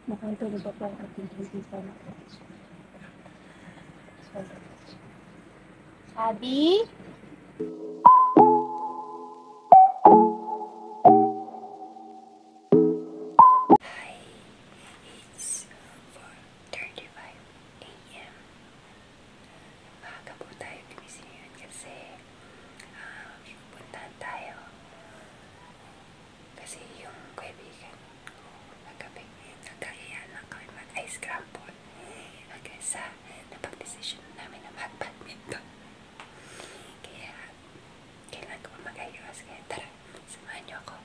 Mukhang tulog ako ang ating kaibigan. Abby? Hi, it's 4:35 AM. Maaga po tayo gumising ngayon kasi pupuntahan tayo. Kasi yung kaibigan ko kagabi, nagkayaan lang kami mag-ice scramble. Hanggang sa napag-decision namin na mag-badminton. Kaya, kailan ko mag-ayos. Kaya tara, samahan niyo ako.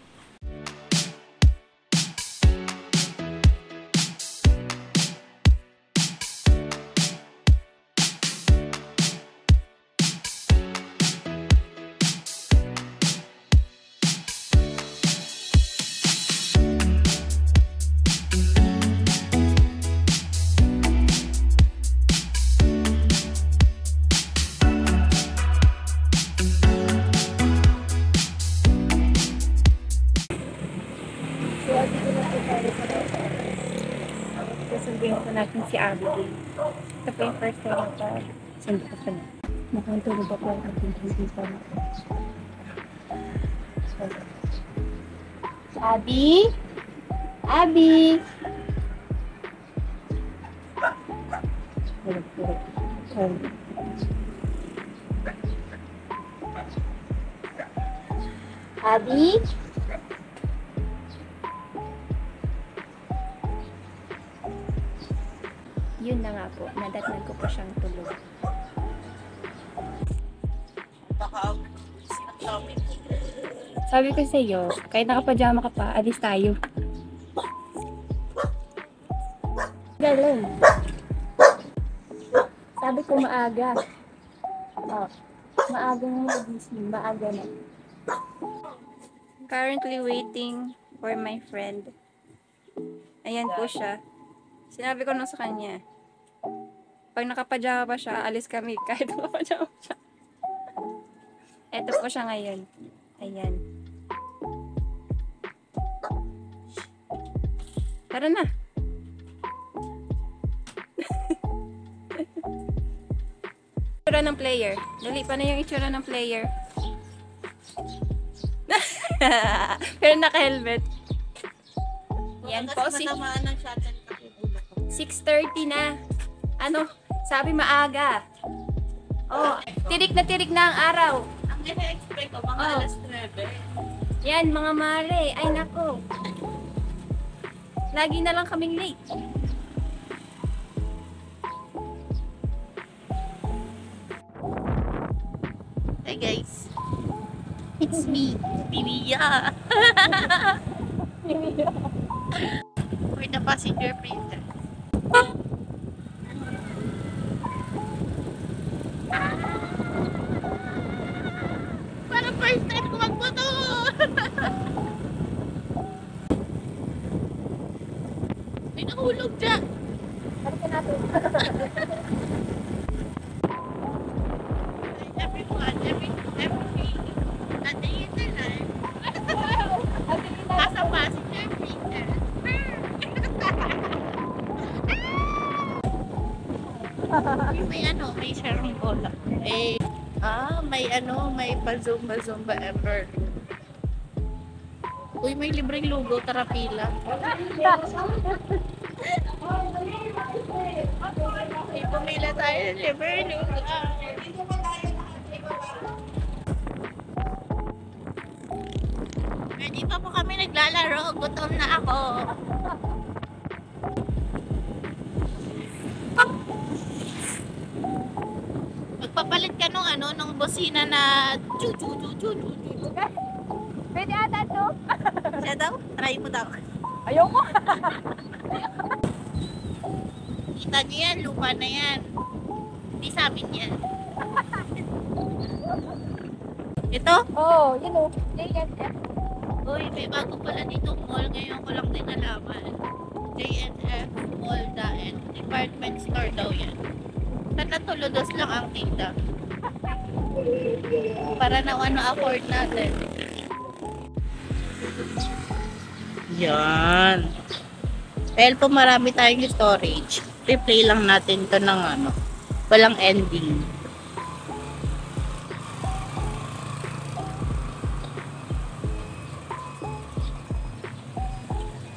Sasabihin ko natin si Abigail. Ito po yung first time na sundo ko siya na. Mukhang tulog ako ang ating kaibigan. Abby? Abby? Abby? Yun na nga po, nadatnan ko po siyang tulog. Sabi ko sa iyo, kahit nakapajama ka pa, alis tayo. Galing. Sabi ko maaga. Oh, maaga na nagising, maaga na. Currently waiting for my friend. Ayan po siya. Sinabi ko na sa kanya, pag nakapajama pa siya, alis kami kahit nakapajama siya. Eto po siya ngayon. Ayan. Tara na. Itsura ng player. Dali pa na yung itsura ng player. Pero naka-helmet. Yan po si 6:30 na. Ano? Sabi maaga. Oh, tirik na ang araw. Ang ina-expect ko, mga alas 9. Yan, mga mare. Ay, nako. Lagi na lang kaming late. Hey guys. It's me, Mimiya. For the passenger princess. Parang first time ko magmoto. May nahulog dyan. Halika natin. Everyone, every at the internet. As a passenger princess. May sharing bola. May pa-zumba ever. Uy, may libreng lugo, tara pila. May pumila tayo ng libreng lugo. Hindi pa po kami naglalaro, gutom na ako. Magpapalit ka nung bosina na Pwede ata to? Siya daw? Try mo daw. Ayoko. Kita niyo yan, lupa na yan. Hindi sa amin yan. Ito? Oo, yun o. JNF. Uy, may bago pala dito mall. Ngayon ko lang din nalaman. JNF Mall Daen. Department store daw yan. Tatatulodos lang ang tinda. Para na afford natin. Yan. Dahil po marami tayong storage, replay lang natin to ng ano, walang ending.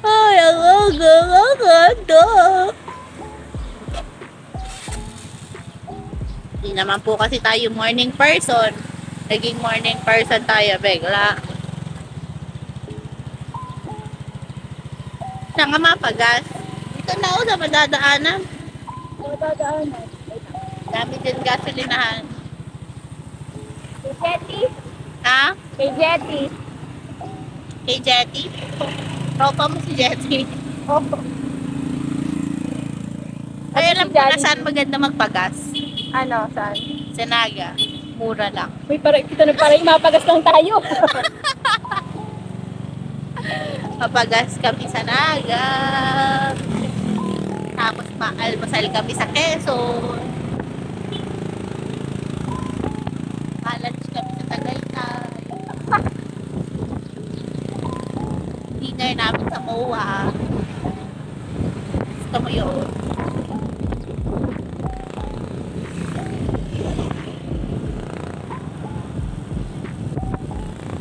Ay, ang ganda. Hindi naman po kasi tayo morning person. Naging morning person tayo, bigla. Saan nga mapagas? Dito na ako sa madadaanan. Madadaanan. Dami din gasolinahan. Kay Jetty. Ha? Kay Jetty. Kay Jetty? Tropa mo si Jetty. Oh. Ay, alam ko na saan maganda magpagas. Ano, saan? Sa Naga. Mura lang. May para kita na para mapagas lang tayo. Papagas kami sa Naga. Tapos maalmasal kami sa Quezon. Malunch kami sa Tagaytay. Dinner namin sa MOA. Gusto mo yun?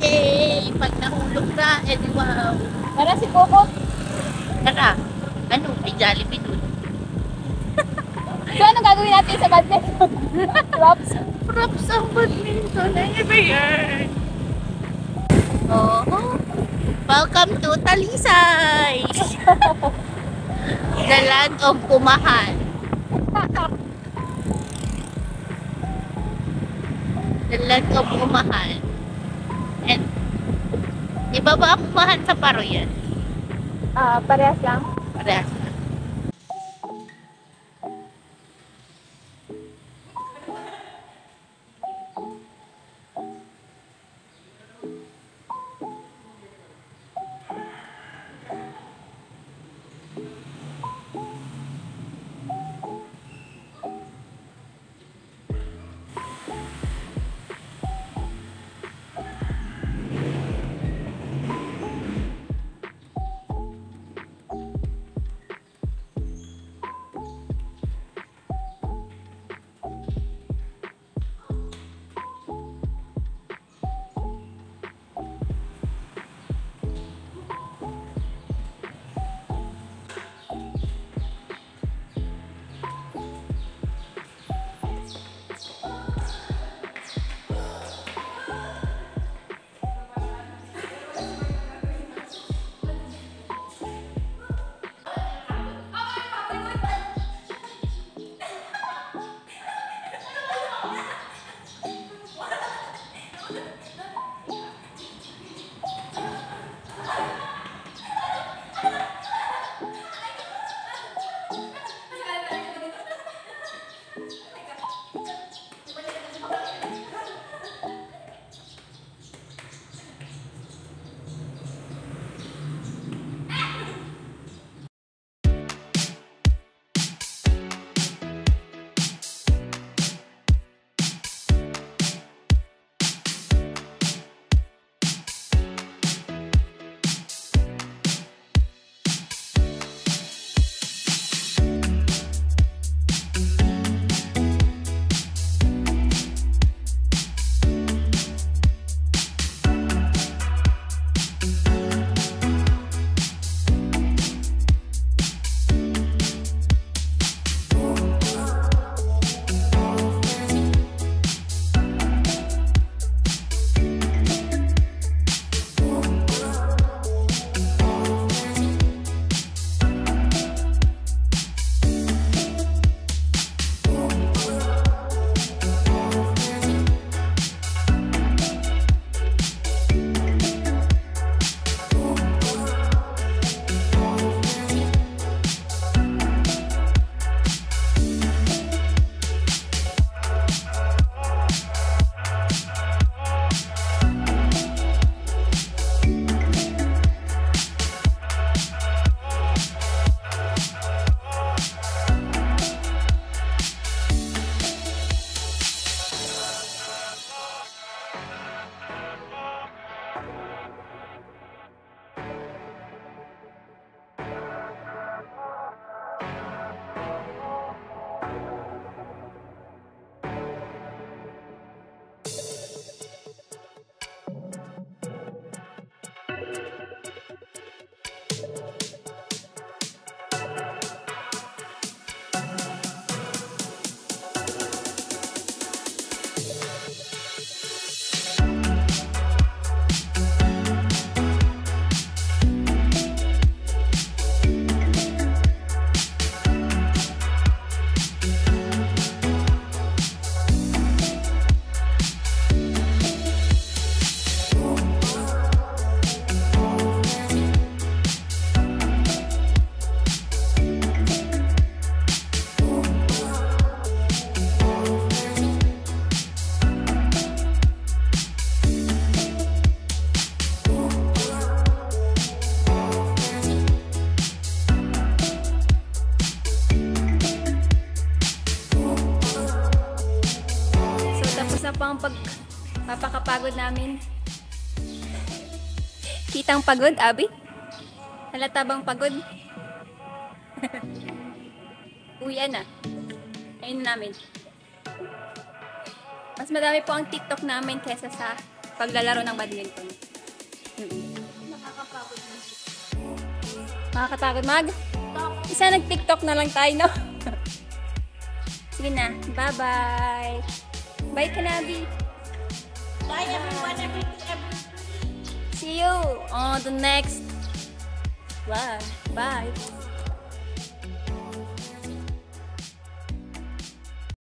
Eh, pag nahulog na, edi wow. Para si Coco. Tara, ano, may Jollibee dun. So, anong gagawin natin sa badminton? Props. Props ang badminton. Ano ba yan? Oh, welcome to Talisay! The land of Pumahan. The land of Pumahan. And, di ba ba ang Pumahan sa Paro yan? Parehas lang. Parehas na. pang papakapagod namin. Kitang pagod, Abi? Halata bang pagod? Uwian na. Ayun na namin. Mas madami po ang TikTok namin kesa sa paglalaro ng badminton. Nakakapagod na. Makakatagod mag? Isa nag-TikTok na lang tayo, no? Sige na. Bye-bye. Bye, Kanabi. Bye everyone, everything. See you on the next vlog. Bye.